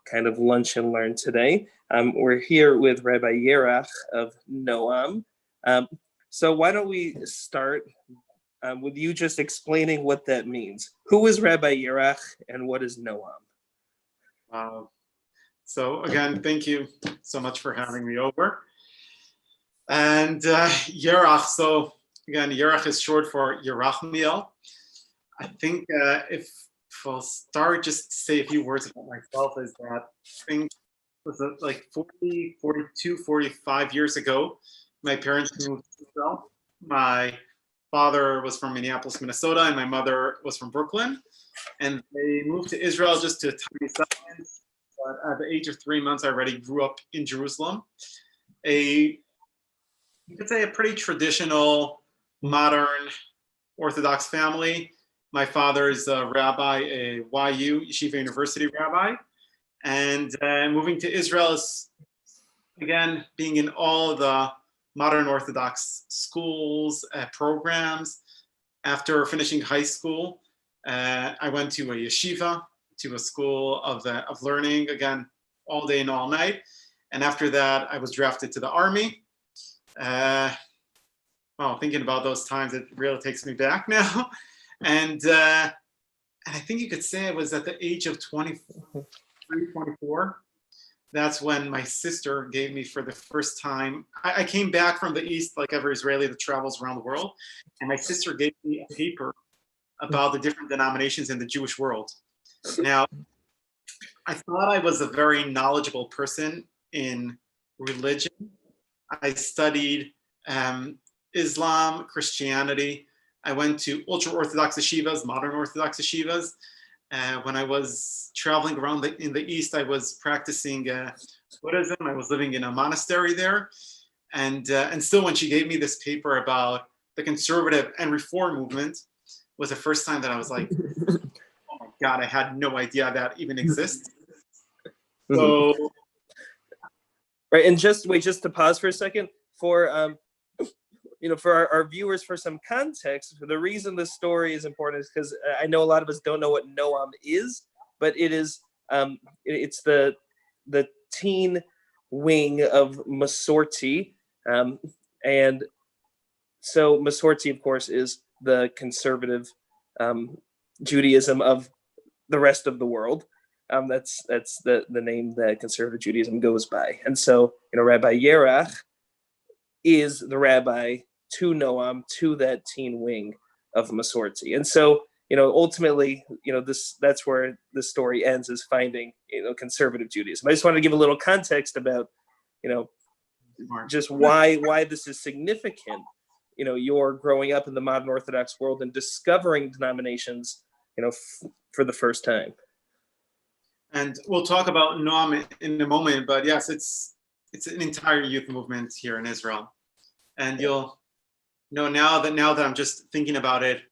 kind of lunch and learn today. We're here with Rabbi Yerach of Noam. So why don't we start with you just explaining what that means. Who is Rabbi Yerach and what is Noam? So again, thank you so much for having me over. And Yerach, so again, Yerach is short for Yerachmiel. I think if I'll start, just to say a few words about myself, is that I think it was like 40, 42, 45 years ago, my parents moved to Israel. My father was from Minneapolis, Minnesota, and my mother was from Brooklyn. And they moved to Israel just to tiny settlements. But at the age of 3 months, I already grew up in Jerusalem. You could say a pretty traditional, modern, Orthodox family. My father is a rabbi, a YU, Yeshiva University rabbi. And moving to Israel is, again, being in all the modern Orthodox schools, programs. After finishing high school, I went to a yeshiva, to a school of learning, again, all day and all night. And after that, I was drafted to the army. Thinking about those times, it really takes me back now. And I think you could say I was at the age of 23, 24. That's when my sister gave me for the first time. I came back from the East, like every Israeli that travels around the world. And my sister gave me a paper about the different denominations in the Jewish world. Now, I thought I was a very knowledgeable person in religion. I studied Islam, Christianity. I went to ultra-Orthodox yeshivas, modern Orthodox yeshivas. When I was traveling around in the East, I was practicing Buddhism. I was living in a monastery there. And still, when she gave me this paper about the conservative and reform movement, was the first time that I was like, oh my God, I had no idea that even exists. So, right, and just to pause for a second, for for our viewers, for some context, the reason this story is important is because I know a lot of us don't know what Noam is, but it is it's the teen wing of Masorti, and so Masorti, of course, is the conservative Judaism of the rest of the world. That's the name that conservative Judaism goes by. And so, Rabbi Yerach is the rabbi to Noam, to that teen wing of Masorti. And so, ultimately, that's where the story ends, is finding, conservative Judaism. I just wanted to give a little context about, just why this is significant. You're growing up in the modern Orthodox world and discovering denominations, for the first time. And we'll talk about Noam in a moment, but yes, it's an entire youth movement here in Israel. And you'll know now that I'm just thinking about it,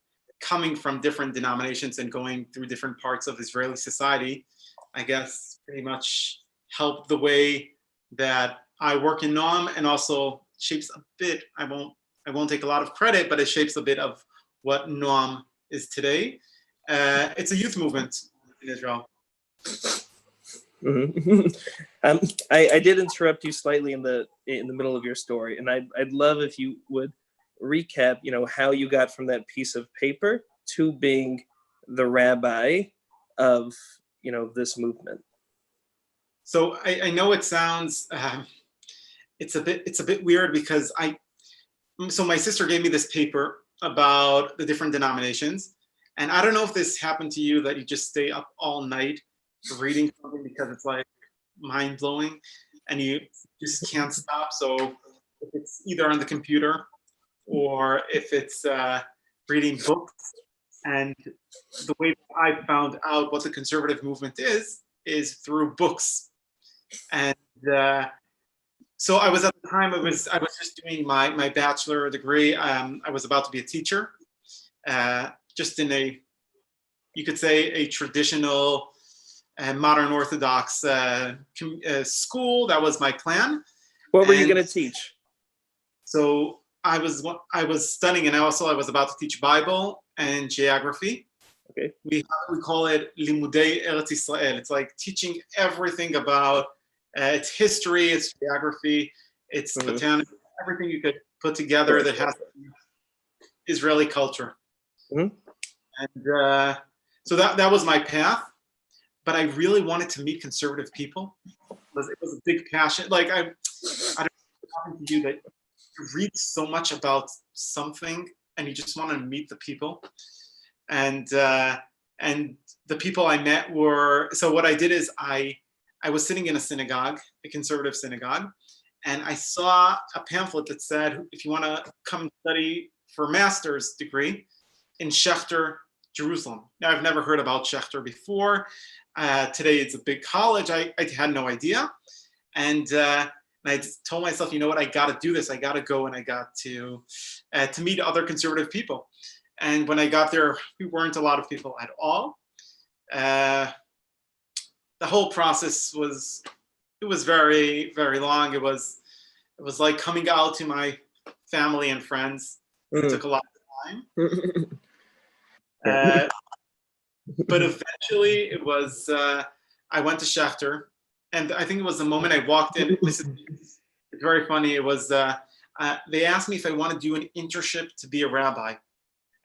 coming from different denominations and going through different parts of Israeli society, I guess pretty much helped the way that I work in Noam, and also shapes a bit, I won't take a lot of credit, but it shapes a bit of what Noam is today. It's a youth movement in Israel. Mm-hmm. I did interrupt you slightly in the middle of your story, and I'd love if you would recap, how you got from that piece of paper to being the rabbi of, this movement. So I know it sounds it's a bit weird because so my sister gave me this paper about the different denominations, and I don't know if this happened to you, that you just stay up all night reading something because it's like mind blowing and you just can't stop. So if it's either on the computer or if it's reading books, and the way that I found out what the conservative movement is through books. And so I was, at the time, I was just doing my bachelor degree. I was about to be a teacher, just in you could say a traditional modern Orthodox school. That was my plan. What were you going to teach? So I was studying, and also I was about to teach Bible and geography. Okay. We call it Limudei Eretz Israel. It's like teaching everything about its history, its geography, its botanics, everything you could put together that has Israeli culture. And so that was my path. But I really wanted to meet conservative people. It was a big passion. Like I don't know to you that you read so much about something and you just want to meet the people. And the people I met were, so what I did is I was sitting in a synagogue, a conservative synagogue, and I saw a pamphlet that said, if you want to come study for a master's degree in Schechter, Jerusalem. Now, I've never heard about Schechter before. Today it's a big college. I had no idea. And I told myself, you know what, I got to do this. I got to go, and I got to meet other conservative people. And when I got there, we weren't a lot of people at all. The whole process was very, very long. It was like coming out to my family and friends. It took a lot of time. But eventually it was, I went to Schechter, and I think it was the moment I walked in. It's very funny. It was, they asked me if I want to do an internship to be a rabbi.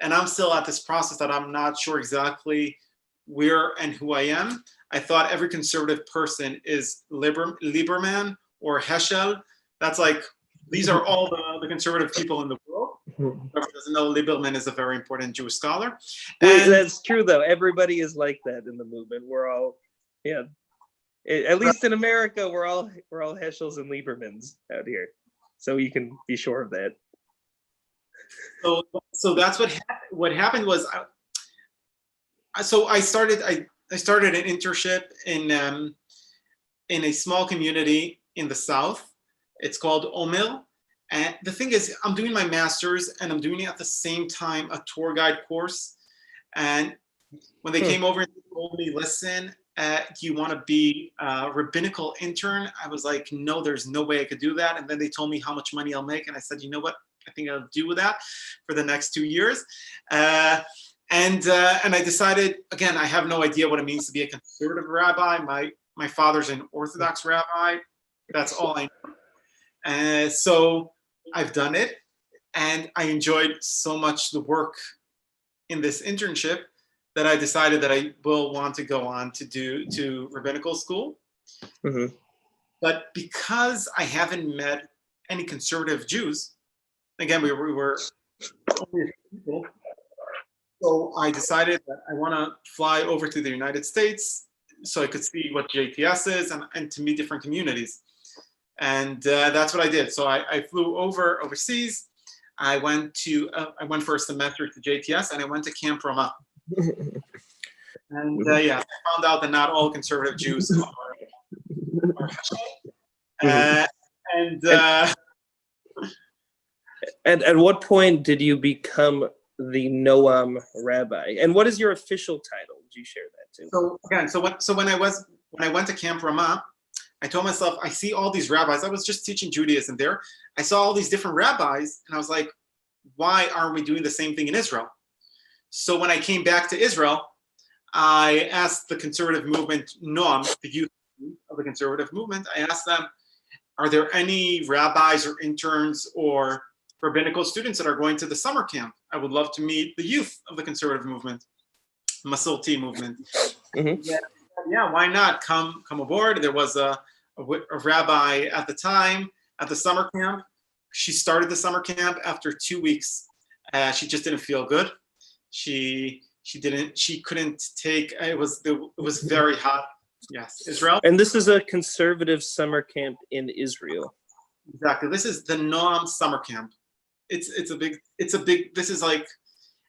And I'm still at this process that I'm not sure exactly where and who I am. I thought every conservative person is Lieberman or Heschel. That's like, these are all the conservative people in the world. Whoever doesn't know, Lieberman is a very important Jewish scholar. And that's true, though. Everybody is like that in the movement. We're all, yeah. At least in America, we're all Heschels and Liebermans out here. So you can be sure of that. So that's what happened was, so I started an internship in a small community in the south. It's called Omer. And the thing is, I'm doing my master's, and I'm doing it at the same time a tour guide course. And when they came over and told me, listen, do you want to be a rabbinical intern? I was like, no, there's no way I could do that. And then they told me how much money I'll make. And I said, you know what? I think I'll do that for the next 2 years. And I decided, again, I have no idea what it means to be a conservative rabbi. My father's an Orthodox rabbi. That's all I know. So I've done it, and I enjoyed so much the work in this internship that I decided that I will want to go on to rabbinical school. But because I haven't met any conservative Jews, again, we were only people. So I decided that I want to fly over to the United States so I could see what JTS is and to meet different communities. And that's what I did. So I flew overseas. I went for a semester to JTS, and I went to Camp Ramah. And I found out that not all conservative Jews are. And at what point did you become the Noam rabbi? And what is your official title? Would you share that too? So again, when I went to Camp Ramah, I told myself, I see all these rabbis. I was just teaching Judaism there. I saw all these different rabbis, and I was like, why aren't we doing the same thing in Israel? So when I came back to Israel, I asked the conservative movement, Noam, the youth of the conservative movement, I asked them, are there any rabbis or interns or rabbinical students that are going to the summer camp? I would love to meet the youth of the conservative movement, Masorti movement. Yeah, why not? Come aboard. There was a rabbi at the time at the summer camp. She started the summer camp after 2 weeks. She just didn't feel good. She couldn't take, it was very hot. Yes, Israel. And this is a conservative summer camp in Israel. Exactly. This is the Noam summer camp. It's a big, this is like,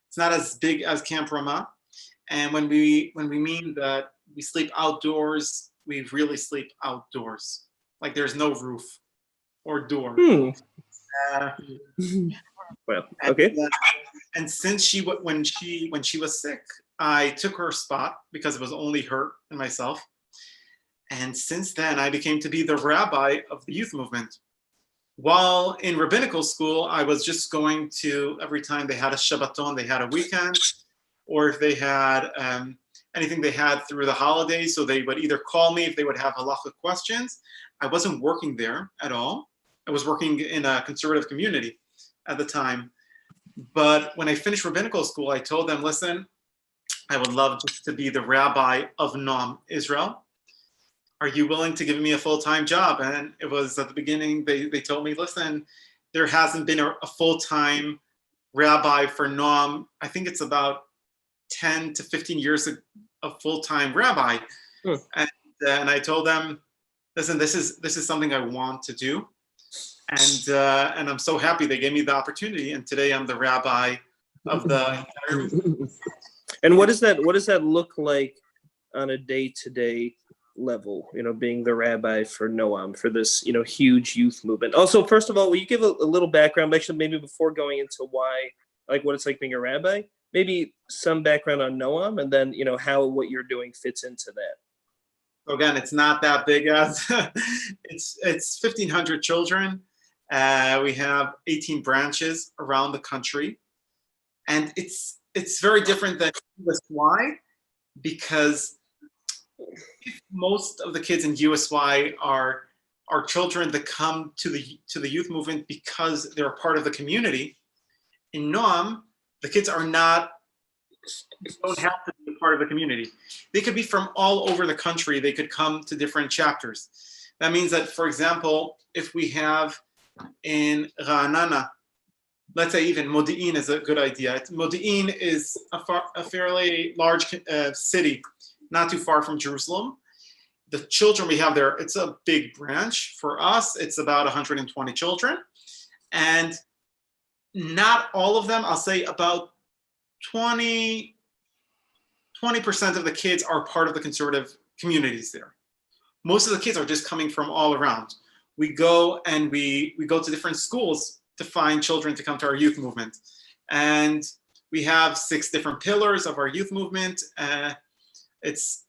it's not as big as Camp Ramah. And when we mean that we sleep outdoors, we really sleep outdoors. Like there's no roof or door. Well, okay. And since when she was sick, I took her spot because it was only her and myself. And since then, I became to be the rabbi of the youth movement. While in rabbinical school, I was just going to, every time they had a Shabbaton, they had a weekend, or if they had anything they had through the holidays. So they would either call me if they would have halachic questions. I wasn't working there at all. I was working in a conservative community at the time. But when I finished rabbinical school, I told them, listen, I would love just to be the rabbi of Noam, Israel. Are you willing to give me a full-time job? And it was at the beginning, they told me, listen, there hasn't been a full-time rabbi for Noam. I think it's about 10 to 15 years a full-time rabbi. And I told them, listen, this is something I want to do. And I'm so happy they gave me the opportunity. And today I'm the rabbi of the entire. And what does that look like on a day-to-day level, being the rabbi for Noam, for this, huge youth movement? Also, first of all, will you give a little background, actually, maybe before going into why, like what it's like being a rabbi, maybe some background on Noam, and then, how what you're doing fits into that. So again, it's not that big as it's 1,500 children. We have 18 branches around the country, and it's very different than USY, because most of the kids in USY are children that come to the youth movement because they're a part of the community. In Noam, the kids don't have to be a part of the community. They could be from all over the country. They could come to different chapters. That means that, for example, if we have in Ra'anana, let's say even Modi'in is a good idea. Modi'in is a fairly large city, not too far from Jerusalem. The children we have there, it's a big branch. For us, it's about 120 children. And not all of them, I'll say about 20% of the kids are part of the conservative communities there. Most of the kids are just coming from all around. We go and we go to different schools to find children to come to our youth movement. And we have 6 different pillars of our youth movement. It's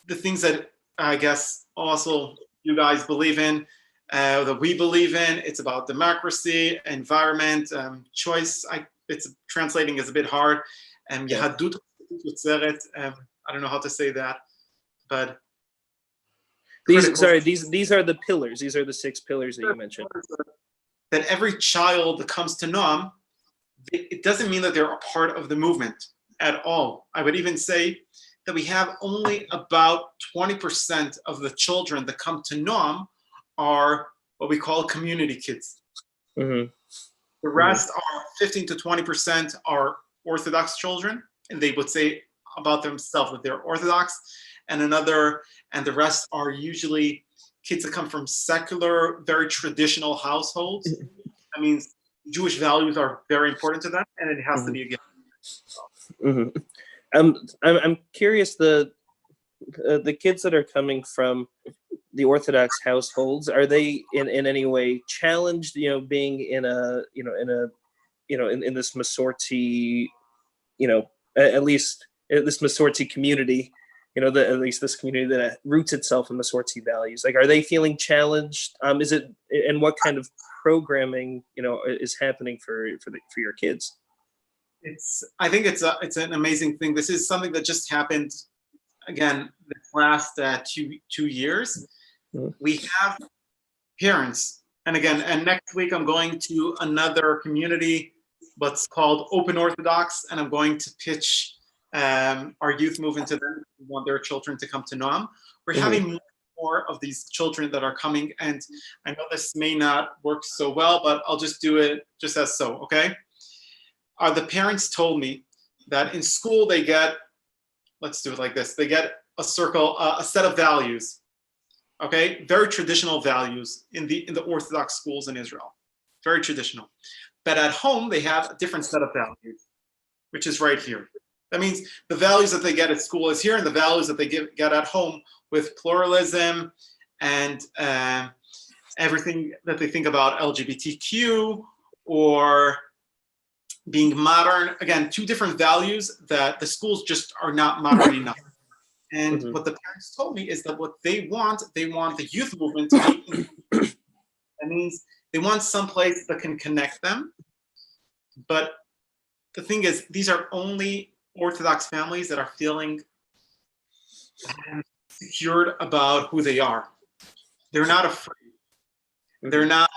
the things that I guess also you guys believe in, that we believe in. It's about democracy, environment, choice. It's translating is a bit hard. Yahadut Yotzeret, I don't know how to say that, but these are the pillars. These are the 6 pillars that you mentioned. That every child that comes to Noam, it doesn't mean that they're a part of the movement at all. I would even say that we have only about 20% of the children that come to Noam are what we call community kids. Mm-hmm. The rest are 15 to 20% are Orthodox children, and they would say about themselves that they're Orthodox, and the rest are usually kids that come from secular, very traditional households. That means Jewish values are very important to them, and it has to be a gift. I'm curious, the kids that are coming from the Orthodox households, are they in any way challenged, being in this Masorti, at least this Masorti community, at least this community that roots itself in Masorti values? Like, are they feeling challenged? Is it, and what kind of programming, is happening for your kids? I think it's an amazing thing. This is something that just happened again the last 2 years. We have parents, and next week I'm going to another community, what's called Open Orthodox, and I'm going to pitch our youth movement to them. We want their children to come to Noam. We're having more of these children that are coming, and I know this may not work so well, but I'll just do it just as so, okay? The parents told me that in school they get, let's do it like this, they get a set of values, okay? Very traditional values in the Orthodox schools in Israel, very traditional. But at home, they have a different set of values, which is right here. That means the values that they get at school is here, and the values that they get at home with pluralism and everything that they think about LGBTQ or being modern. Again, 2 different values that the schools just are not modern enough. And what the parents told me is that what they want the youth movement to be. That means they want some place that can connect them. But the thing is, these are only Orthodox families that are feeling secured about who they are. They're not afraid. They're not.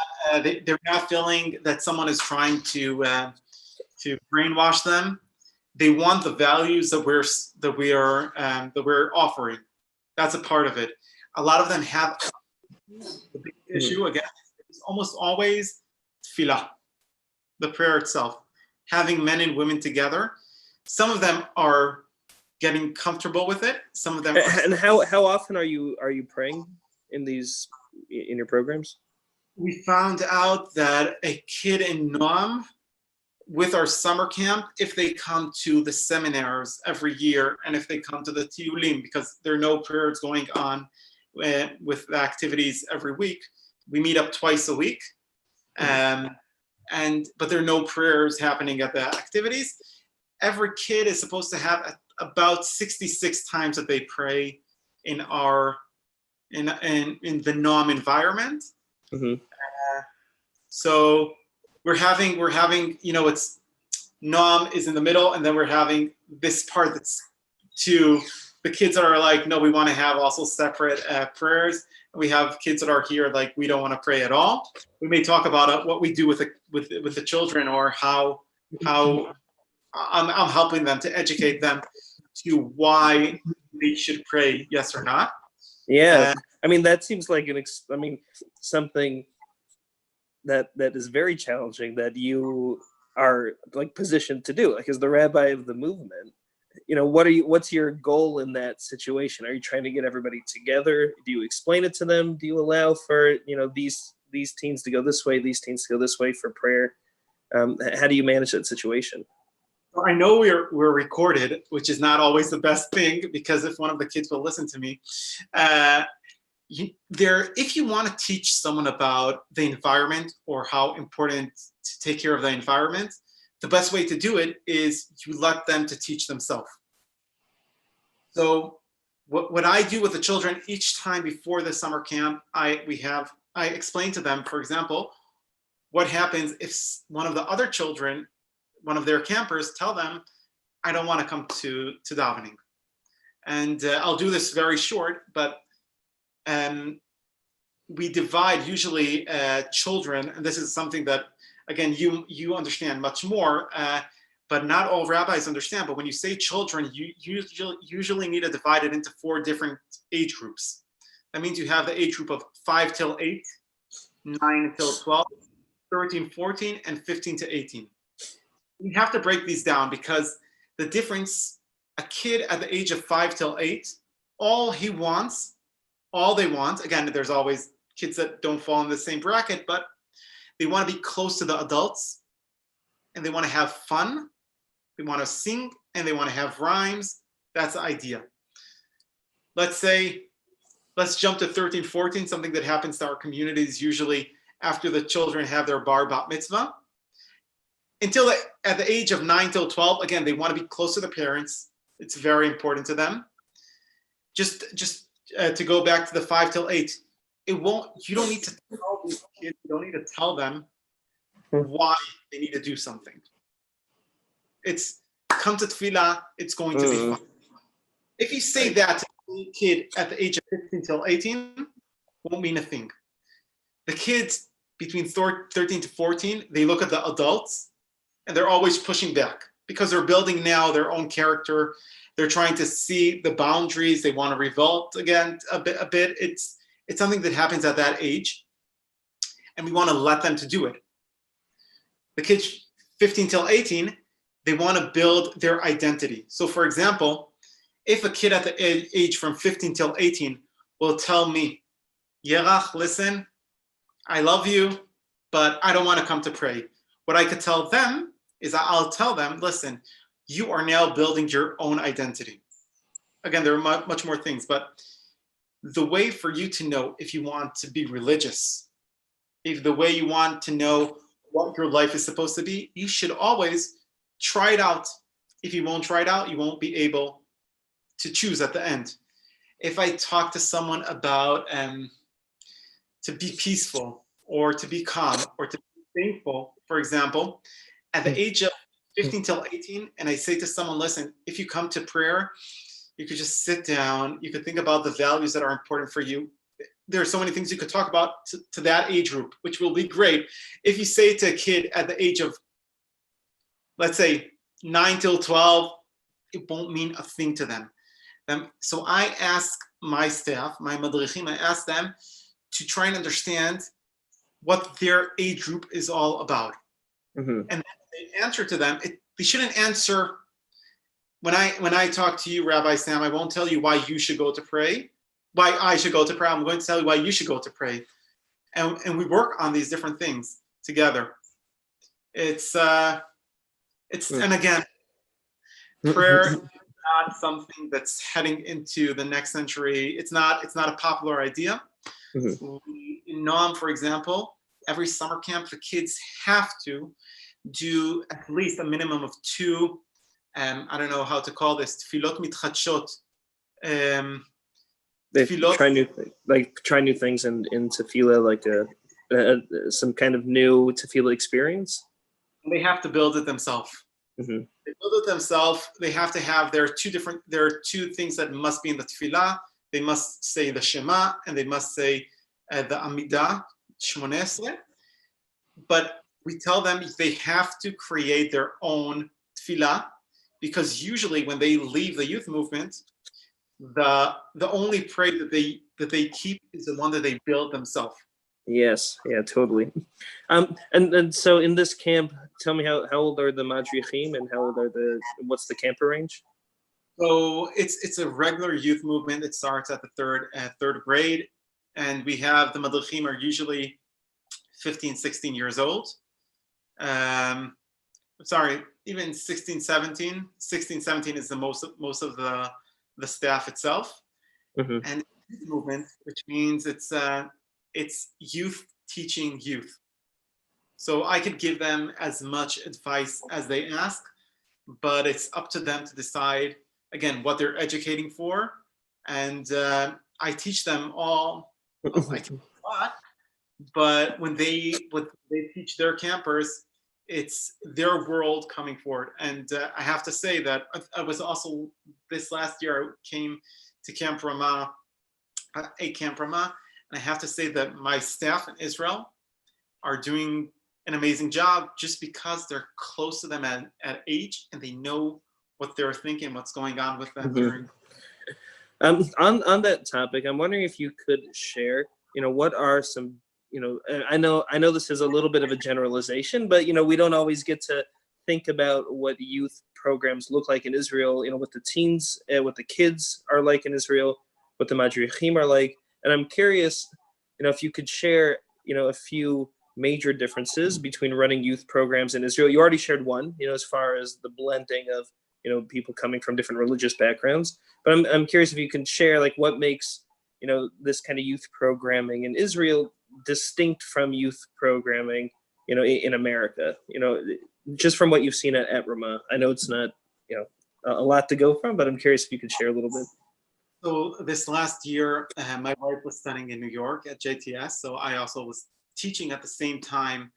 They're not feeling that someone is trying to brainwash them. They want the values that we're offering. That's a part of it. A lot of them have the big issue again. It's almost always tefillah, the prayer itself, having men and women together. Some of them are getting comfortable with it. Some of them. And how often are you praying in your programs? We found out that a kid in Noam, with our summer camp, if they come to the seminars every year, and if they come to the tiulim, because there are no prayers going on with the activities every week, we meet up twice a week, but there are no prayers happening at the activities. Every kid is supposed to have about 66 times that they pray in the Noam environment. Mm-hmm. So we're having, it's Noam is in the middle, and then we're having this part that's to the kids that are like, no, we want to have also separate prayers. And we have kids that are here like, we don't want to pray at all. We may talk about what we do with the children, or how I'm helping them to educate them to why they should pray, yes or not. Yeah, I mean, that seems like something that is very challenging that you are like positioned to do, like as the rabbi of the movement. What's your goal in that situation? Are you trying to get everybody together? Do you explain it to them? Do you allow for these teens to go this way, these teens to go this way for prayer? How do you manage that situation? I know we're recorded, which is not always the best thing, because if one of the kids will listen to me, if you want to teach someone about the environment or how important to take care of the environment, the best way to do it is you let them to teach themselves. So what I do with the children each time before the summer camp, I explain to them, for example, what happens if one of the other children, one of their campers, tell them, I don't want to come to davening. And I'll do this very short, but we divide usually children, and this is something that, again, you understand much more, but not all rabbis understand. But when you say children, you usually need to divide it into 4 different age groups. That means you have the age group of 5 till 8, 9 till 12, 13, 14, and 15 to 18. You have to break these down, because the difference, a kid at the age of 5 till 8, all they want, again, there's always kids that don't fall in the same bracket, but they want to be close to the adults, and they want to have fun, they want to sing, and they want to have rhymes. That's the idea. Let's jump to 13, 14, something that happens to our communities usually after the children have their bar bat mitzvah. Until at the age of 9 till 12, again, they want to be close to the parents. It's very important to them. Just to go back to the 5 till 8, you don't need to tell these kids, you don't need to tell them why they need to do something. It's come to tefillah, it's going to be fun. If you say that to a kid at the age of 15 till 18, won't mean a thing. The kids between 13 to 14, they look at the adults and they're always pushing back, because they're building now their own character. They're trying to see the boundaries. They want to revolt again a bit. It's something that happens at that age, and we want to let them to do it. The kids 15 till 18, they want to build their identity. So for example, if a kid at the age from 15 till 18 will tell me, Yerach, listen, I love you, but I don't want to come to pray. What I could tell them is I'll tell them, listen, you are now building your own identity. Again, there are much more things, but the way for you to know if you want to be religious, if the way you want to know what your life is supposed to be, you should always try it out. If you won't try it out, you won't be able to choose at the end. If I talk to someone about to be peaceful, or to be calm, or to be thankful, for example, at the age of 15 till 18, and I say to someone, listen, if you come to prayer, you could just sit down, you could think about the values that are important for you. There are so many things you could talk about to that age group, which will be great. If you say to a kid at the age of, let's say, 9 till 12, it won't mean a thing to them. So I ask my staff, my madrichim, I ask them to try and understand what their age group is all about. Mm-hmm. And they answer to them. They shouldn't answer. When I talk to you, Rabbi Sam, I won't tell you why you should go to pray, why I should go to pray. I'm going to tell you why you should go to pray. And we work on these different things together. And again, prayer is not something that's heading into the next century. It's not a popular idea. Mm-hmm. In Noam, for example, every summer camp, the kids have to do at least a minimum of 2, I don't know how to call this, tefillot mitchadshot. Try new things in tefillah, like some kind of new tefillah experience. They have to build it themselves. Mm-hmm. They build it themselves. They have to have there are 2 things that must be in the tefillah. They must say the Shema and they must say the Amidah, Shmoneh Esrei. But we tell them they have to create their own tefillah, because usually when they leave the youth movement, the only prayer that they keep is the one that they build themselves. Yes, yeah, totally. And so in this camp, tell me how old are the madrichim and how old are what's the camper range? So it's a regular youth movement. It starts at the third grade, and we have the madrichim are usually 15, 16 years old. Sorry, even 16, 17. 16, 17 is the most of the staff itself. Mm-hmm. And youth movement, which means it's youth teaching youth. So I could give them as much advice as they ask, but it's up to them to decide, again, what they're educating for. And I teach them all, I teach a lot, but when they teach their campers, it's their world coming forward. And I have to say that I was also, this last year, I came to Camp Ramah, Camp Ramah, and I have to say that my staff in Israel are doing an amazing job just because they're close to them at age and they know what they're thinking, what's going on with them. Mm-hmm. On that topic, I'm wondering if you could share, what are some, I know this is a little bit of a generalization, but, we don't always get to think about what youth programs look like in Israel, what the teens, what the kids are like in Israel, what the madrichim are like. And I'm curious, if you could share, a few major differences between running youth programs in Israel. You already shared one, as far as the blending of, people coming from different religious backgrounds. But I'm curious if you can share, like, what makes, this kind of youth programming in Israel distinct from youth programming, in America, just from what you've seen at Ramah. I know it's not, a lot to go from, but I'm curious if you could share a little bit. So this last year, my wife was studying in New York at JTS. So I also was teaching at the same time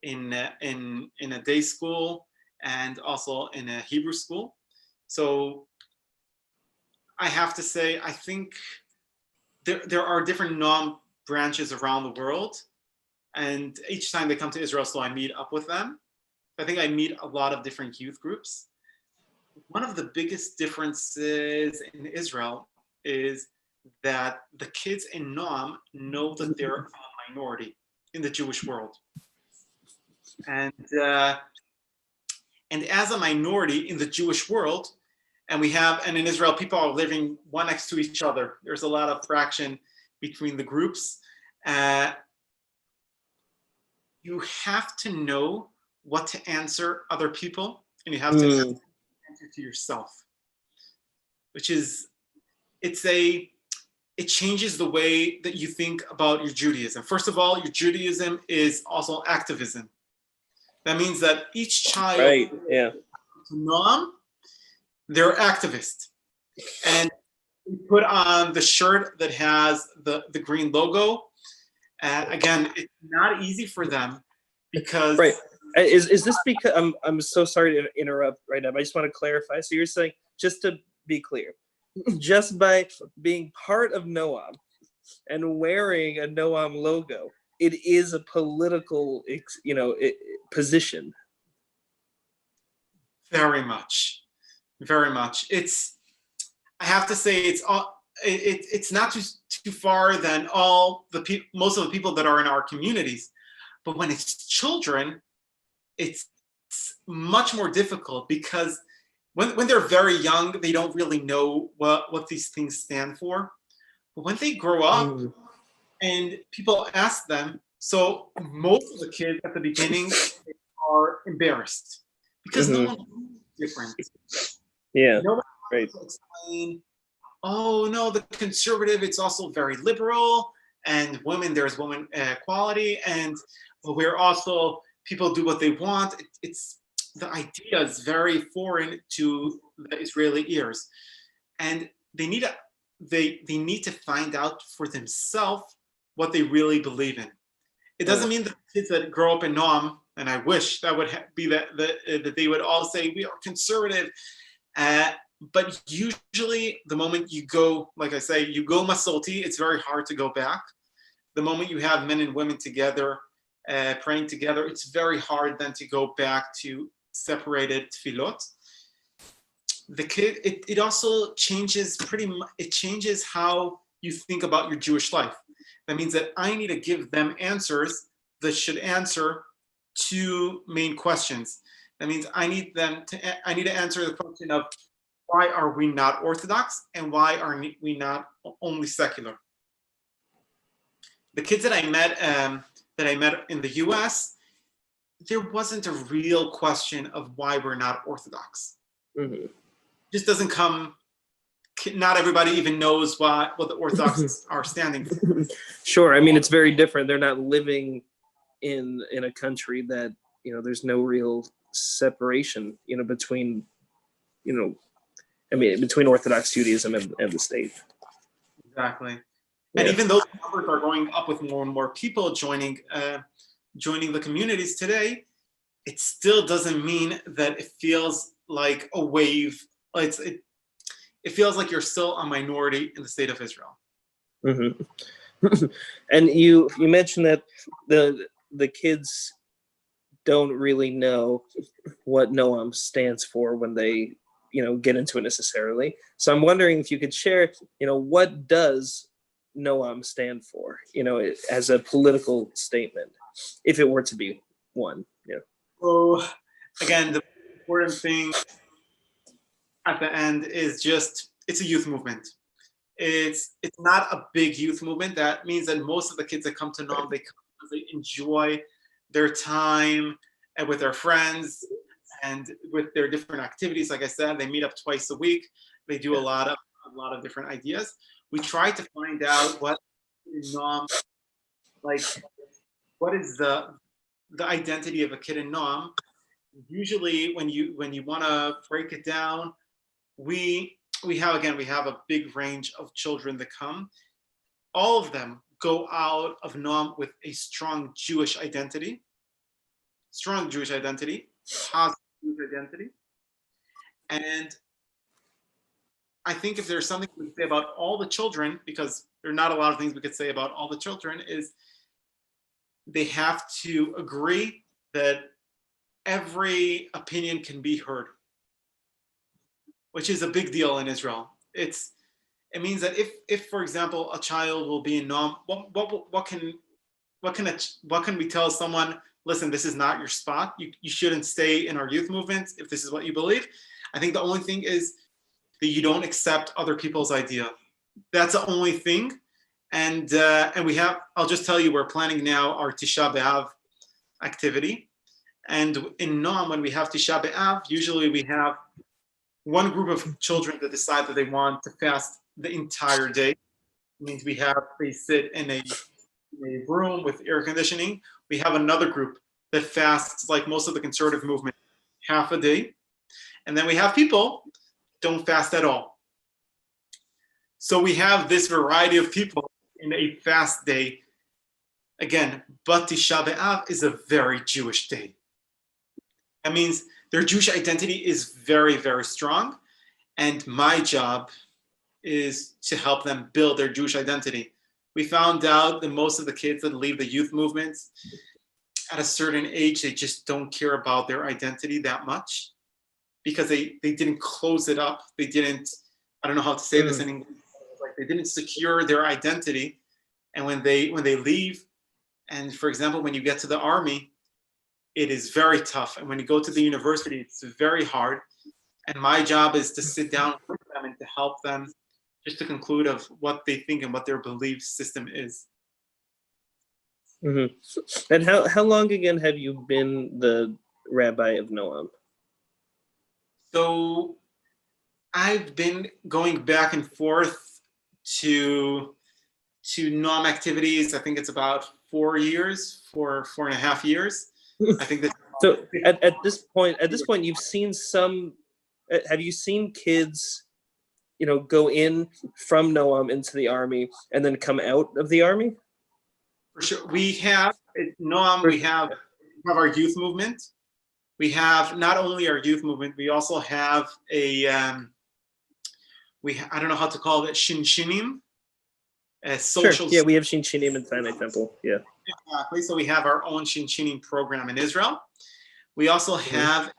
in a day school and also in a Hebrew school. So I have to say, I think there are different branches around the world. And each time they come to Israel, so I meet up with them. I think I meet a lot of different youth groups. One of the biggest differences in Israel is that the kids in Noam know that they're a minority in the Jewish world. And as a minority in the Jewish world, and in Israel, people are living one next to each other. There's a lot of fraction between the groups. You have to know what to answer other people, and you have to answer to yourself, which is, it changes the way that you think about your Judaism. First of all, your Judaism is also activism. That means that each child, right, yeah, to Noam, they're activists. And we put on the shirt that has the green logo. And again, it's not easy for them because right. Is this because I'm so sorry to interrupt right now, but I just want to clarify. So you're saying, just to be clear, just by being part of Noam and wearing a Noam logo, it is a political, position. Very much, very much. I have to say, it's not too far than most of the people that are in our communities. But when it's children, it's much more difficult because when they're very young, they don't really know what these things stand for. But when they grow up and people ask them, so most of the kids at the beginning are embarrassed because no one knows different. Yeah. Nobody Right. wants to explain, oh no, the conservative, it's also very liberal, and there's women equality, and we're also, people do what they want. It's the idea is very foreign to the Israeli ears, and they need to find out for themselves what they really believe in. It doesn't mean that kids that grow up in Noam, and I wish that would be that they would all say we are conservative. But usually the moment you go, like I say, you go masorti, it's very hard to go back. The moment you have men and women together, praying together, it's very hard then to go back to separated tefillot. The kid, it also changes it changes how you think about your Jewish life. That means that I need to give them answers that should answer two main questions. That means I need to answer the question of why are we not Orthodox and why are we not only secular? The kids that I met in the U.S., there wasn't a real question of why we're not Orthodox. Mm-hmm. Just doesn't come. Not everybody even knows what the Orthodox are standing for. Sure. I mean, it's very different. They're not living in a country that, there's no real separation, between, between Orthodox Judaism and the state. Exactly. And even those numbers are going up with more and more people joining the communities today. It still doesn't mean that it feels like a wave. It feels like you're still a minority in the state of Israel. Mm-hmm. And you mentioned that the kids don't really know what Noam stands for when they get into it necessarily. So I'm wondering if you could share, what does Noam stand for, as a political statement, if it were to be one. Yeah. So again, the important thing at the end is just it's a youth movement. It's not a big youth movement. That means that most of the kids that come to Noam, they come because they enjoy their time and with their friends and with their different activities. Like I said, they meet up twice a week. They do a lot of different ideas. We try to find out what in Noam, like what is the identity of a kid in Noam. Usually when you want to break it down, we have a big range of children that come. All of them go out of Noam with a strong Jewish identity, positive Jewish identity. And I think if there's something we could say about all the children, because there are not a lot of things we could say about all the children, is they have to agree that every opinion can be heard, which is a big deal in Israel. It means that if for example a child will be in Noam, what can we tell someone? Listen, this is not your spot. You shouldn't stay in our youth movement if this is what you believe. I think the only thing is that you don't accept other people's idea. That's the only thing. And I'll just tell you, we're planning now our Tisha B'Av activity. And in Noam, when we have Tisha B'Av, usually we have one group of children that decide that they want to fast the entire day. It means they sit in a room with air conditioning. We have another group that fasts, like most of the conservative movement, half a day. And then we have people don't fast at all. So we have this variety of people in a fast day. Again, but Tisha B'Av is a very Jewish day. That means their Jewish identity is very, very strong. And my job is to help them build their Jewish identity. We found out that most of the kids that leave the youth movements at a certain age, they just don't care about their identity that much because they didn't close it up. They didn't, I don't know how to say this in English, like they didn't secure their identity. And when they leave, and for example, when you get to the army, it is very tough. And when you go to the university, it's very hard. And my job is to sit down with them and to help them just to conclude of what they think and what their belief system is. Mm-hmm. And how long again have you been the rabbi of Noam? So I've been going back and forth to Noam activities. I think it's about 4 years, 4.5 years. I think that. So at this point, you've seen some. Have you seen kids, go in from Noam into the army and then come out of the army? For sure, we have at Noam. We have our youth movement. We have not only our youth movement. We also have a. I don't know how to call it, shinshinim. Social. Sure. Yeah, we have shinshinim in Sinai Temple. Yeah. Exactly. So we have our own shinshinim program in Israel. We also have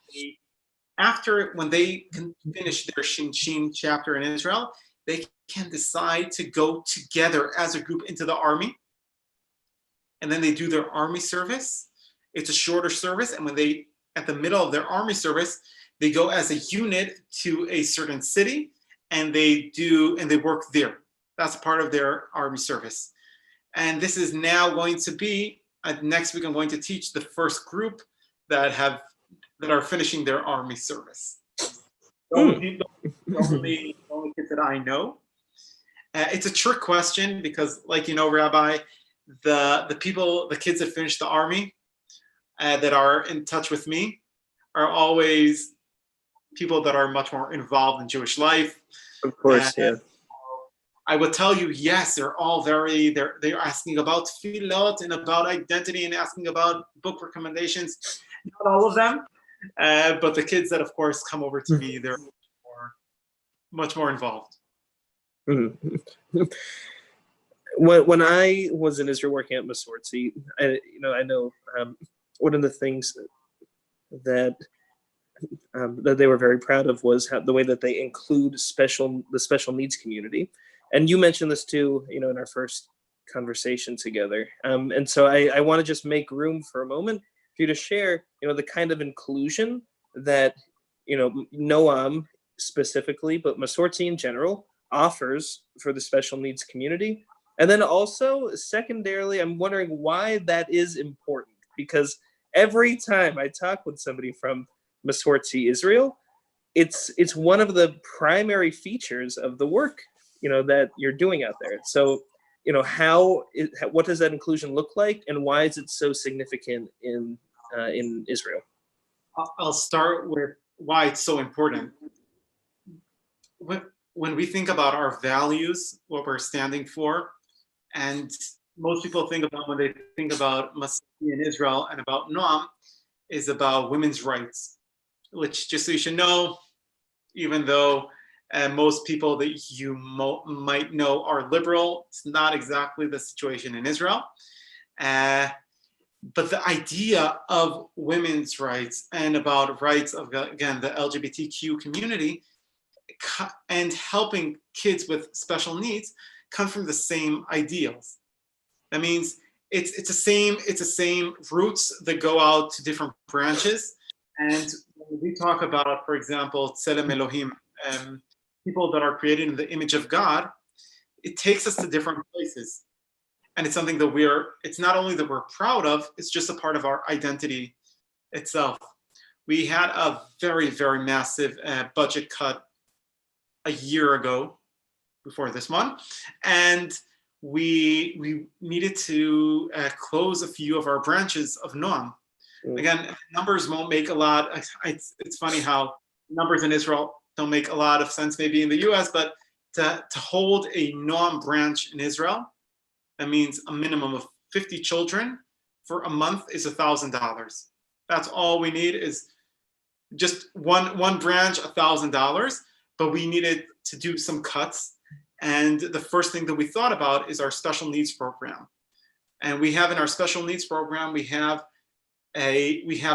after when they can finish their shinshin chapter in Israel, they can decide to go together as a group into the army. And then they do their army service. It's a shorter service. And when they, at the middle of their army service, they go as a unit to a certain city and they work there. That's part of their army service. And this is now going to be, next week I'm going to teach the first group that are finishing their army service. The only kids that I know. It's a trick question because, like Rabbi, the kids that finish the army that are in touch with me are always people that are much more involved in Jewish life. Of course, yeah. I would tell you, yes, they're all they're asking about tefillot and about identity and asking about book recommendations. Not all of them, but the kids that, of course, come over to me, they're much more involved. Mm-hmm. When I was in Israel working at Masorti, I know one of the things that they were very proud of was the way that they include the special needs community. And you mentioned this too, in our first conversation together. And so I want to just make room for a moment for you to share, the kind of inclusion that, Noam specifically, but Masorti in general offers for the special needs community. And then also, secondarily, I'm wondering why that is important, because every time I talk with somebody from Masorti Israel, it's one of the primary features of the work that you're doing out there. So what does that inclusion look like, and why is it so significant in Israel? I'll start with why it's so important. When we think about our values, what we're standing for, and most people think about when they think about Masorti in Israel and about Noam, is about women's rights, which, just so you should know, even though most people that you might know are liberal, it's not exactly the situation in Israel. But the idea of women's rights and about rights of, again, the LGBTQ community and helping kids with special needs come from the same ideals. That means it's the same roots that go out to different branches. And when we talk about, for example, Tselem Elohim, people that are created in the image of God, it takes us to different places. And it's something that it's not only that we're proud of, it's just a part of our identity itself. We had a very, very massive budget cut a year ago, before this one. And we needed to close a few of our branches of Noam. Again, numbers won't make a lot. It's funny how numbers in Israel don't make a lot of sense maybe in the US, but to hold a Noam branch in Israel, that means a minimum of 50 children for a month is $1,000. That's all we need is just one branch $1,000, but we needed to do some cuts. And the first thing that we thought about is our special needs program. And we have in our special needs program, we have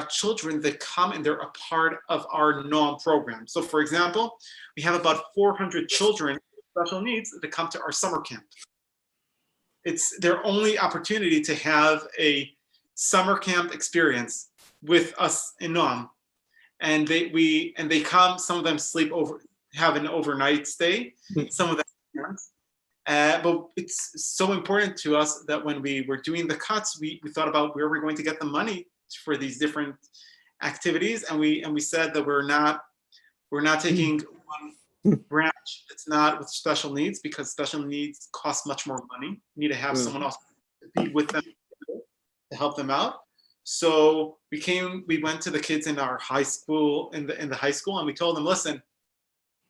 children that come and they're a part of our NOM program. So for example, we have about 400 children with special needs that come to our summer camp. It's their only opportunity to have a summer camp experience with us in NOM. And they come, some of them sleep over, have an overnight stay, some of them can't. But it's so important to us that when we were doing the cuts, we thought about where we're going to get the money for these different activities, and we said that we're not taking one branch that's not with special needs, because special needs cost much more money. You need to have someone else to be with them to help them out. So we went to the kids in our high school, in the high school, and we told them, listen,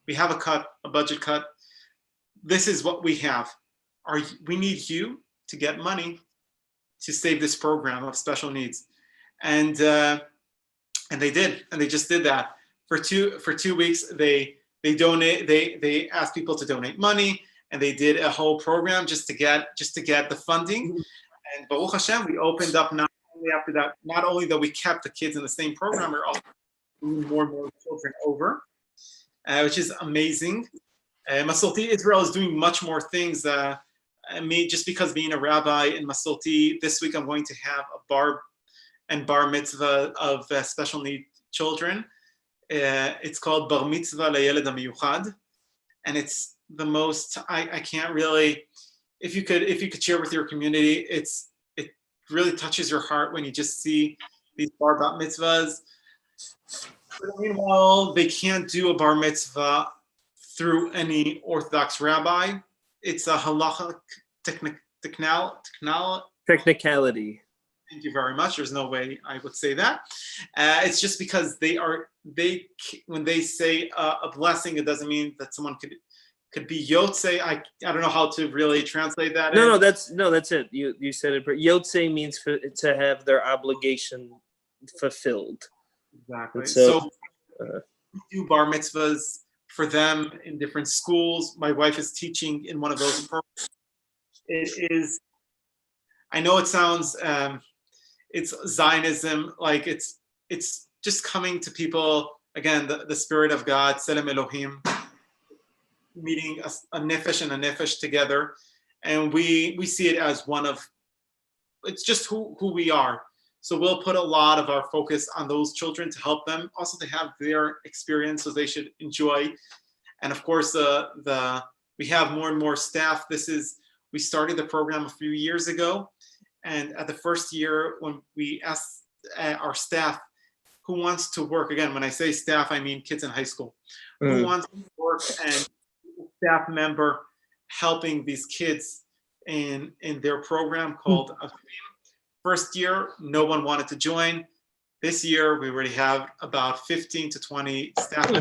we have a budget cut. This is what we have. We need you to get money to save this program of special needs. And they did, and they just did that. For two weeks, they asked people to donate money, and they did a whole program just to get the funding. And Baruch Hashem, we opened up not only after that, not only that we kept the kids in the same program, we're also bringing more and more children over, which is amazing. Masorti Israel is doing much more things. Just because being a rabbi in Masorti, this week I'm going to have a bar mitzvah of special need children. It's called Bar Mitzvah Layeled HaMiyuchad, and it's the most, I can't really, if you could share with your community, it really touches your heart when you just see these bar mitzvahs. But meanwhile, they can't do a bar mitzvah through any Orthodox rabbi. It's a halachic technicality. Thank you very much. There's no way I would say that. It's just because when they say a blessing, it doesn't mean that someone could be yotze. I don't know how to really translate that. No, that's it. You said it. Yotze means to have their obligation fulfilled. Exactly. So we do bar mitzvahs for them in different schools. My wife is teaching in one of those programs. It is, I know it sounds, it's Zionism, like it's just coming to people, again, the Spirit of God, Tselem Elohim, meeting a nefesh and a nefesh together. And we see it as it's just who we are. So we'll put a lot of our focus on those children to help them also to have their experiences they should enjoy. And of course, we have more and more staff. We started the program a few years ago. And at the first year, when we asked our staff who wants to work, again, when I say staff, I mean kids in high school, who wants to work, and a staff member helping these kids in their program called First year, no one wanted to join. This year, we already have about 15 to 20 staff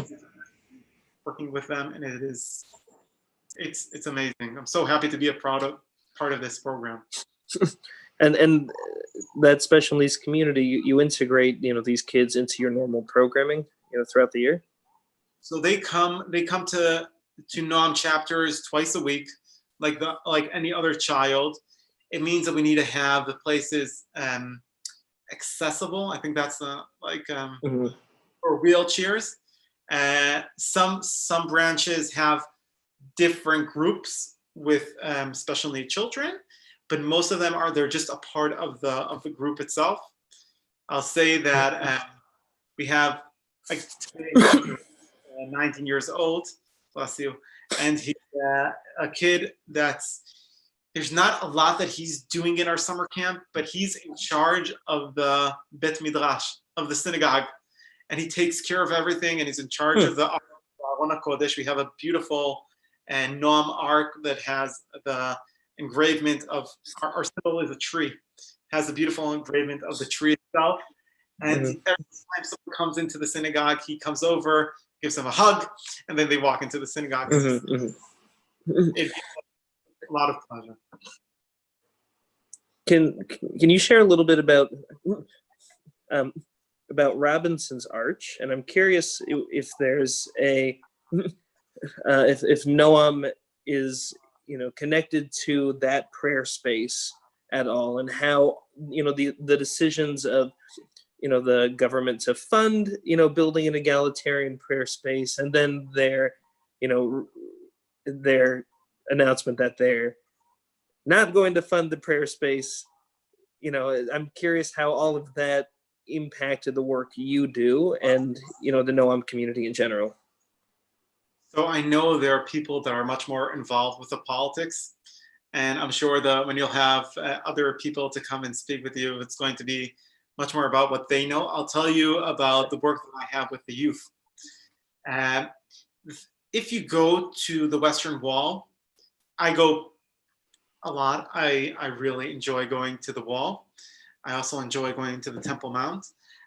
working with them, and it's amazing. I'm so happy to be a part of this program. And that special needs community, you integrate these kids into your normal programming throughout the year. So they come to NOM chapters twice a week, like any other child. It means that we need to have the places accessible. I think that's for wheelchairs. Some branches have different groups with special need children, but most of them they're just a part of the group itself. I'll say that we have today, 19 years old, bless you, and he's a kid there's not a lot that he's doing in our summer camp, but he's in charge of the Bet Midrash, of the synagogue, and he takes care of everything, and he's in charge of the Aron HaKodesh. We have a beautiful Noam ark that has the engravement of, our symbol is a tree, has a beautiful engravement of the tree itself, and every time someone comes into the synagogue, he comes over, gives them a hug, and then they walk into the synagogue. It's a lot of pleasure. Can you share a little bit about about Robinson's Arch, and I'm curious if there's a if Noam is connected to that prayer space at all, and how the decisions of the government to fund building an egalitarian prayer space, and then their announcement that they're not going to fund the prayer space. I'm curious how all of that impacted the work you do and the Noam community in general. So I know there are people that are much more involved with the politics, and I'm sure that when you'll have other people to come and speak with you, it's going to be much more about what they know. I'll tell you about the work that I have with the youth. If you go to the Western Wall, I go a lot. I really enjoy going to the Wall. I also enjoy going to the Temple Mount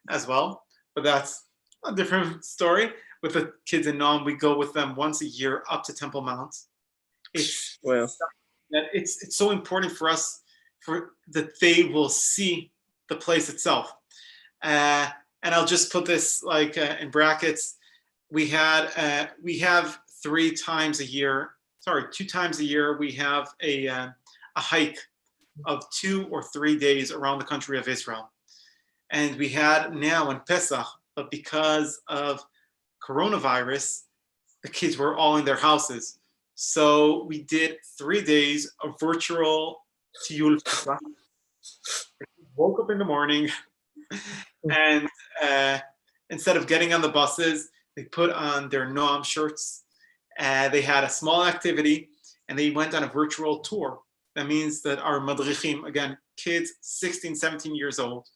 as well, but that's a different story. With the kids in Nam, we go with them once a year up to Temple Mount. It's so important for us for that they will see the place itself. And I'll just put this like in brackets. We have 2 times a year. We have a hike of 2 or 3 days around the country of Israel. And we had now in Pesach, but because of coronavirus, the kids were all in their houses. So we did 3 days of virtual Tiyul Pesach. Woke up in the morning and instead of getting on the buses, they put on their Noam shirts. They had a small activity and they went on a virtual tour. That means that our madrichim, again, kids 16, 17 years old,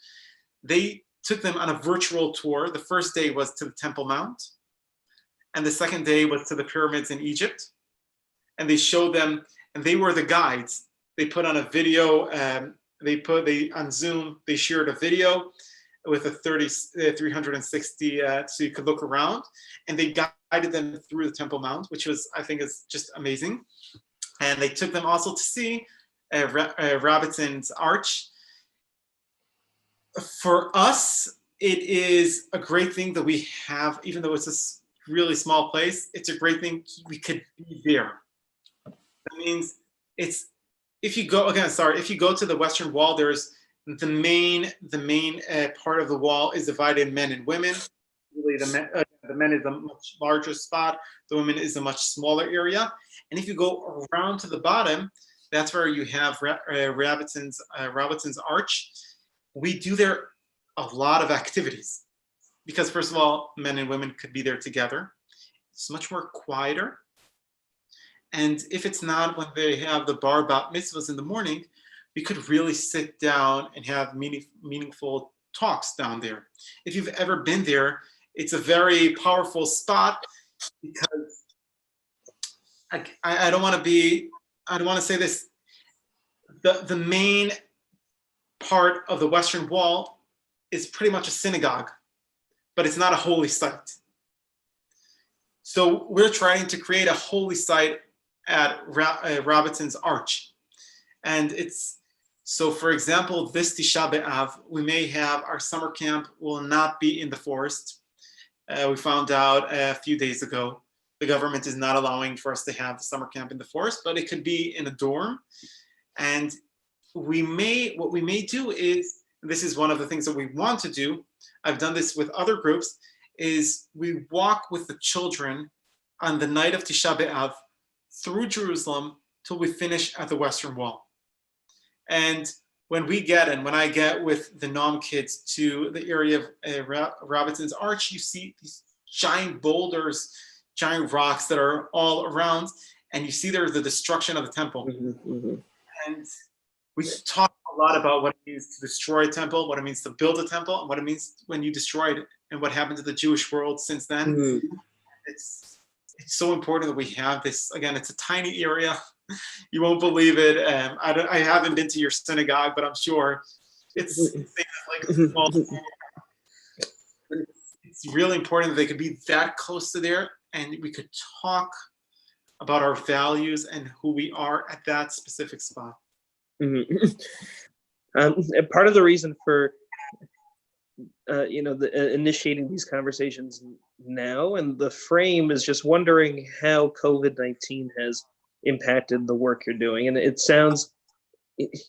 they took them on a virtual tour. The first day was to the Temple Mount, and the second day was to the pyramids in Egypt. And they showed them, and they were the guides. They put on a video, on Zoom, they shared a video with a 360, so you could look around, and they guided them through the Temple Mount, which was, I think, is just amazing. And they took them also to see Robinson's Arch. For us, it is a great thing that we have, even though it's a really small place, it's a great thing we could be there. That means if you go to the Western Wall, there's the main part of the wall is divided in men and women. Really, the men is a much larger spot. The women is a much smaller area. And if you go around to the bottom, that's where you have Robinson's Arch. We do there a lot of activities because, first of all, men and women could be there together. It's much more quieter. And if it's not when they have the bar bat mitzvahs in the morning, we could really sit down and have meaningful talks down there. If you've ever been there, it's a very powerful spot because I don't want to say this. The main part of the Western Wall is pretty much a synagogue, but it's not a holy site. So we're trying to create a holy site at Robinson's Arch. And so for example, this Tisha B'Av, we may have our summer camp will not be in the forest. We found out a few days ago, the government is not allowing for us to have the summer camp in the forest, but it could be in a dorm. And what we may do is, this is one of the things that we want to do, I've done this with other groups, is we walk with the children on the night of Tisha B'Av through Jerusalem till we finish at the Western Wall. And when I get with the Noam kids to the area of Robinson's Arch, you see these giant boulders, giant rocks that are all around, and you see there the destruction of the temple. Mm-hmm. And we talk a lot about what it means to destroy a temple, what it means to build a temple, and what it means when you destroy it, and what happened to the Jewish world since then. Mm-hmm. It's so important that we have this. Again, it's a tiny area. You won't believe it. I haven't been to your synagogue, but I'm sure it's like a small. It's really important that they could be that close to there, and we could talk about our values and who we are at that specific spot. Mm-hmm. And part of the reason for initiating these conversations now, and the frame is just wondering how COVID-19 has impacted the work you're doing. And it sounds,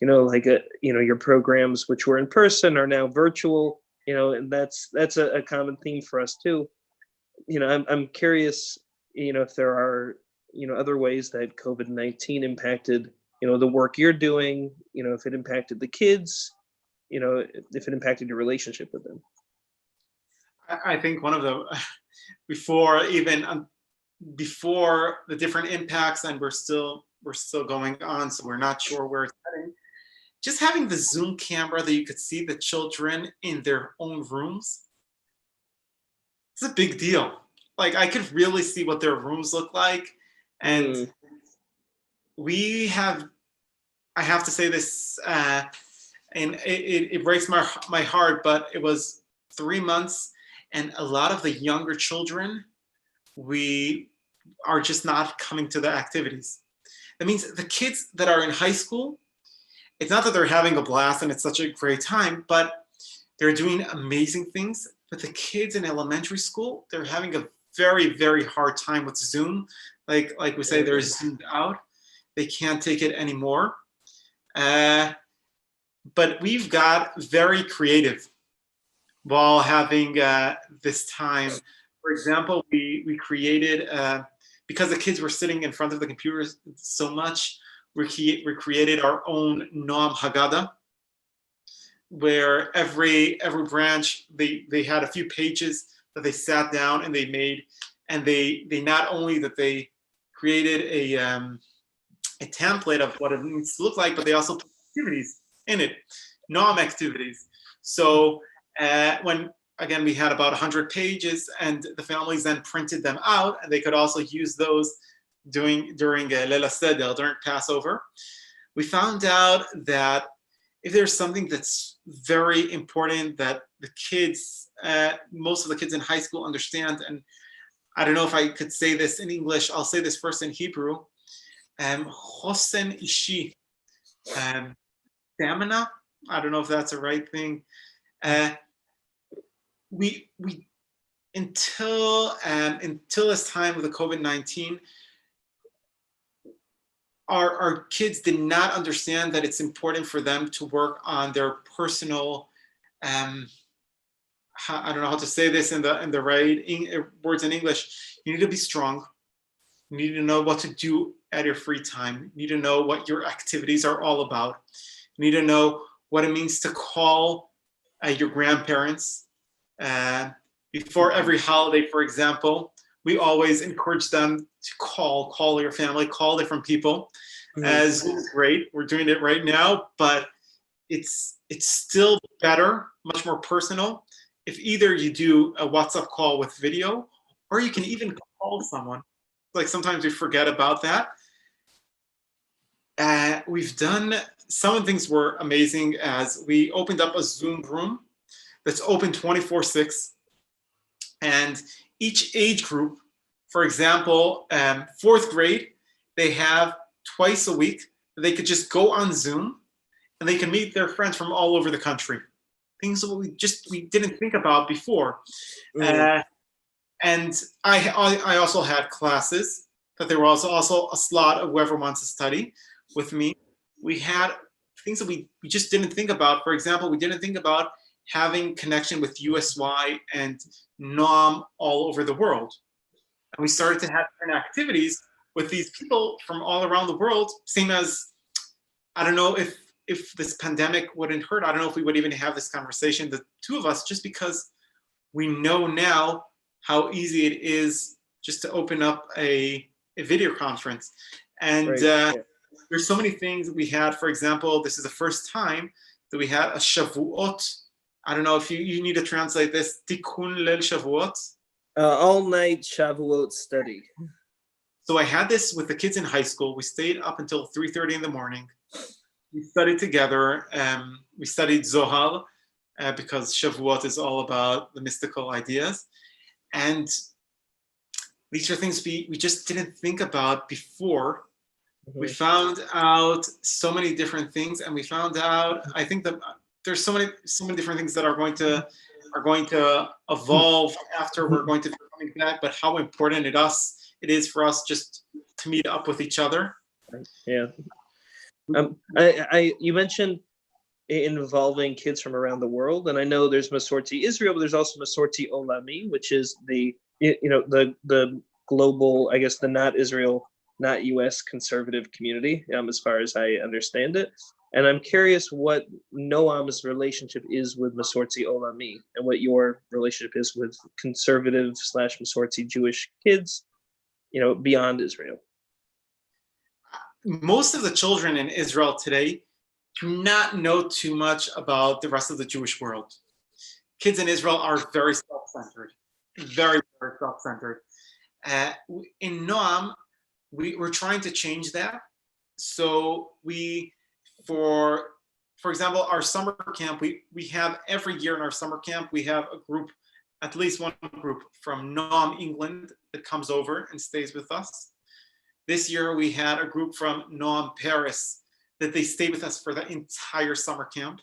like your programs which were in person are now virtual, and that's a common theme for us too. I'm curious, if there are, other ways that COVID-19 impacted, the work you're doing, if it impacted the kids, if it impacted your relationship with them. I think one of the before even before the different impacts, and we're still going on, so we're not sure where it's heading. Just having the Zoom camera that you could see the children in their own rooms, it's a big deal. Like, I could really see what their rooms look like, and I have to say this, and it breaks my heart, but it was 3 months, and a lot of the younger children, we are just not coming to the activities. That means the kids that are in high school, it's not that they're having a blast and it's such a great time, but they're doing amazing things. But the kids in elementary school, they're having a very, very hard time with Zoom. Like we say, they're zoomed out. They can't take it anymore. But we've got very creative while having this time. For example, we created, because the kids were sitting in front of the computers so much, we created our own Noam Haggadah, where every branch, they had a few pages that they sat down and they made, and they not only that they created a template of what it needs to look like, but they also put activities in it, Noam activities. So when, again, we had about 100 pages, and the families then printed them out, and they could also use those during Leila Seder, during Passover. We found out that if there's something that's very important that the kids, most of the kids in high school understand, and I don't know if I could say this in English, I'll say this first in Hebrew, Chosen Ishi, stamina, I don't know if that's the right thing. We until this time with the COVID-19, our kids did not understand that it's important for them to work on their personal, I don't know how to say this in the right words in English. You need to be strong. You need to know what to do at your free time. You need to know what your activities are all about. You need to know what it means to call your grandparents. Before every holiday, for example, we always encourage them to call your family, call different people. As it's great, we're doing it right now, but it's still better, much more personal, if either you do a WhatsApp call with video, or you can even call someone. Like, sometimes we forget about that. We've done, some of the things were amazing, as we opened up a Zoom room that's open 24/6, and each age group, for example, 4th grade, they have twice a week, they could just go on Zoom and they can meet their friends from all over the country. Things that we didn't think about before. And I also had classes, but there was also a slot of whoever wants to study with me. We had things that we just didn't think about. For example, we didn't think about having connection with USY and NOM all over the world. And we started to have different activities with these people from all around the world, same as, I don't know if this pandemic wouldn't hurt, I don't know if we would even have this conversation, the two of us, just because we know now how easy it is just to open up a video conference. And there's so many things that we had. For example, this is the first time that we had a Shavuot. I don't know if you need to translate this, Tikkun Leil Shavuot. All-night Shavuot study. So I had this with the kids in high school. We stayed up until 3:30 in the morning. We studied together. We studied Zohar, because Shavuot is all about the mystical ideas. And these are things we just didn't think about before. We found out so many different things, and we found out, I think that there's so many different things that are going to are going to evolve after we're going to be coming back, but how important it is for us just to meet up with each other. Yeah. You mentioned involving kids from around the world, and I know there's Masorti Israel, but there's also Masorti Olami, which is the global, I guess, the not Israel, not U.S. conservative community, as far as I understand it. And I'm curious what Noam's relationship is with Masorti Olami, and what your relationship is with conservative / Masorti Jewish kids, beyond Israel. Most of the children in Israel today do not know too much about the rest of the Jewish world. Kids in Israel are very self-centered, very, very self-centered. In Noam, we're trying to change that. So for example, our summer camp, we have every year in our summer camp, we have a group, at least one group from Noam, England, that comes over and stays with us. This year we had a group from Noam, Paris, that they stayed with us for the entire summer camp.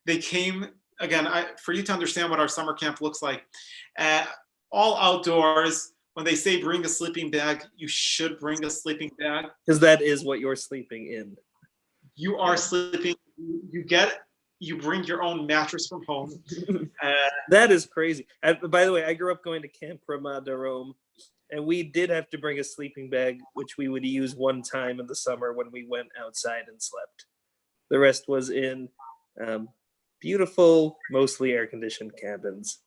They came, again, for you to understand what our summer camp looks like, all outdoors. When they say bring a sleeping bag, you should bring a sleeping bag. Because that is what you're sleeping in. You are sleeping, you bring your own mattress from home. That is crazy. By the way, I grew up going to Camp Ramah Darom, and we did have to bring a sleeping bag, which we would use one time in the summer when we went outside and slept. The rest was in beautiful, mostly air-conditioned cabins.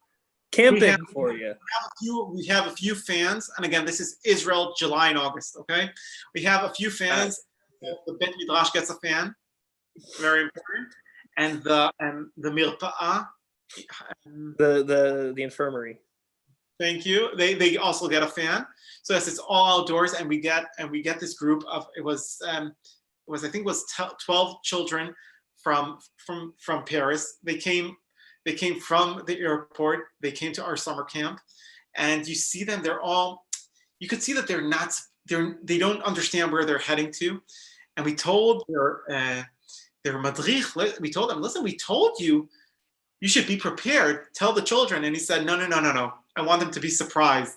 Camping for you. We have a few fans, and again, this is Israel, July and August, okay? We have a few fans. The Bet Midrash gets a fan, very important. And the Mirpa'ah. The infirmary. Thank you. They also get a fan. So yes, it's all outdoors, and we get this group of I think it was 12 children from Paris. They came from the airport. They came to our summer camp, and you see them. You could see that they don't understand where they're heading to. And we told their madrich, we told them, listen, we told you should be prepared. Tell the children. And he said, no. I want them to be surprised.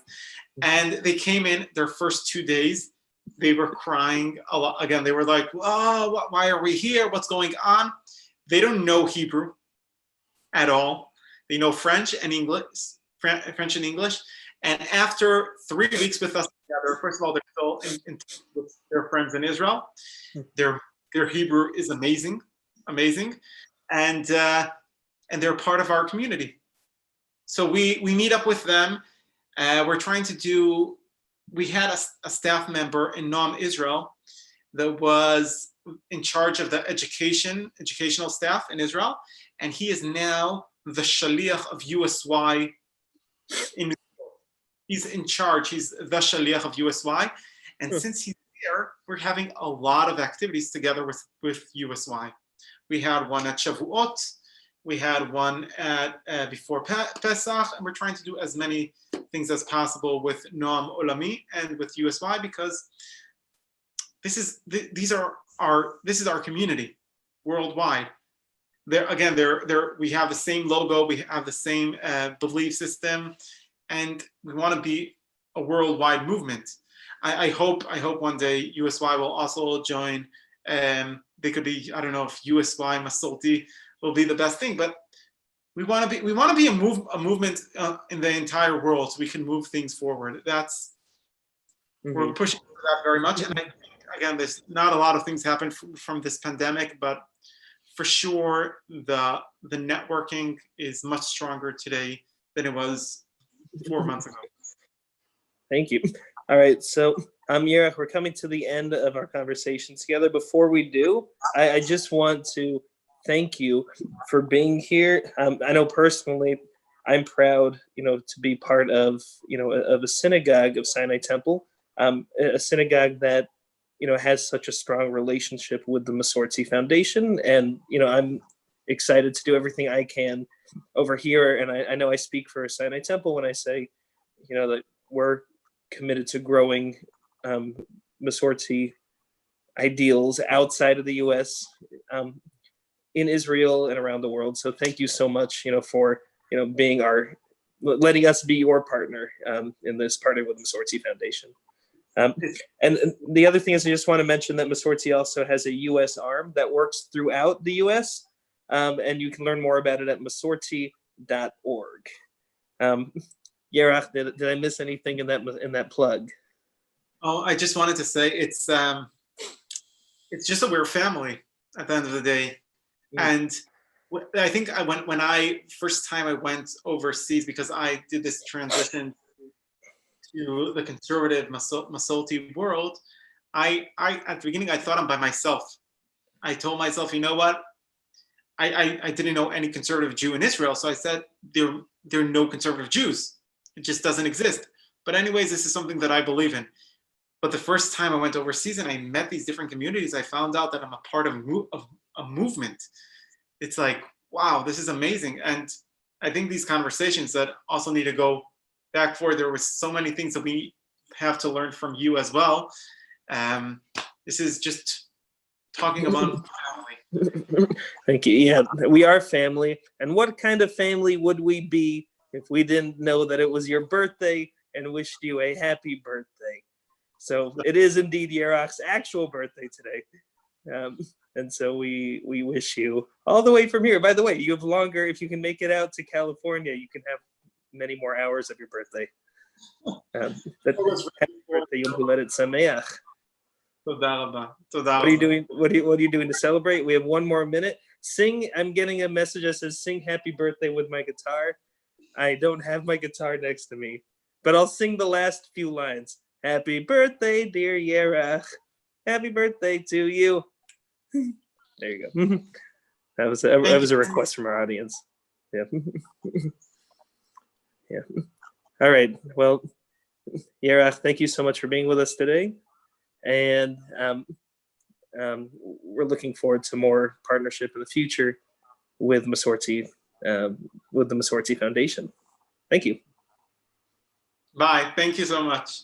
And they came in their first 2 days. They were crying a lot. Again, they were like, oh, why are we here? What's going on? They don't know Hebrew at all. They know French and English. And after 3 weeks with us together, first of all, they're still in touch with their friends in Israel. Their Hebrew is amazing, and they're part of our community. So we meet up with them. We're trying to do. We had a staff member in Noam Israel that was in charge of the educational staff in Israel, and he is now the shaliach of USY in. He's in charge. He's the shaliach of USY, and since he's here, we're having a lot of activities together with USY. We had one at Shavuot. We had one at before Pesach, and we're trying to do as many things as possible with Noam Olami and with USY, because this is our community worldwide. We have the same logo, we have the same belief system, and we want to be a worldwide movement. I hope one day USY will also join. They could be, I don't know if USY Masorti will be the best thing, but we want to be a movement in the entire world, so we can move things forward. We're pushing for that very much. And again, there's not a lot of things happen from this pandemic, but for sure the networking is much stronger today than it was 4 months ago. Thank you. All right, so Yerach, we're coming to the end of our conversation together. Before we do, I just want to thank you for being here. I know personally, I'm proud, to be part of, of a synagogue of Sinai Temple, a synagogue that, has such a strong relationship with the Masorti Foundation, and I'm excited to do everything I can over here. And I know I speak for Sinai Temple when I say, that we're committed to growing Masorti ideals outside of the U.S., in Israel and around the world. So thank you so much, for being letting us be your partner in this partner with the Masorti Foundation. And the other thing is, I just want to mention that Masorti also has a U.S. arm that works throughout the U.S. And you can learn more about it at masorti.org. Yerach, did I miss anything in that plug? Oh, I just wanted to say it's just that we're a family at the end of the day. And I think when I first time I went overseas, because I did this transition to the conservative Masorti world, I at the beginning I thought I'm by myself. I told myself, you know what? I didn't know any conservative Jew in Israel, so I said there are no conservative Jews. It just doesn't exist. But anyways, this is something that I believe in. But the first time I went overseas and I met these different communities, I found out that I'm a part of a movement. It's like, wow, this is amazing. And I think these conversations that also need to go back forward, there was so many things that we have to learn from you as well. This is just talking about family. Thank you. Yeah, we are family. And what kind of family would we be if we didn't know that it was your birthday and wished you a happy birthday? So it is indeed Yerach's actual birthday today. And so we wish you all the way from here. By the way, you have longer, if you can make it out to California, you can have many more hours of your birthday. Happy birthday, Yom Huledet Sameach. What are you doing? What are you doing to celebrate? We have one more minute. Sing. I'm getting a message that says sing happy birthday with my guitar. I don't have my guitar next to me, but I'll sing the last few lines. Happy birthday, dear Yerach. Happy birthday to you. There you go. That was a request from our audience. Yeah. Yeah. All right. Well, Yerach, thank you so much for being with us today. And we're looking forward to more partnership in the future with Masorti, with the Masorti Foundation. Thank you. Bye. Thank you so much.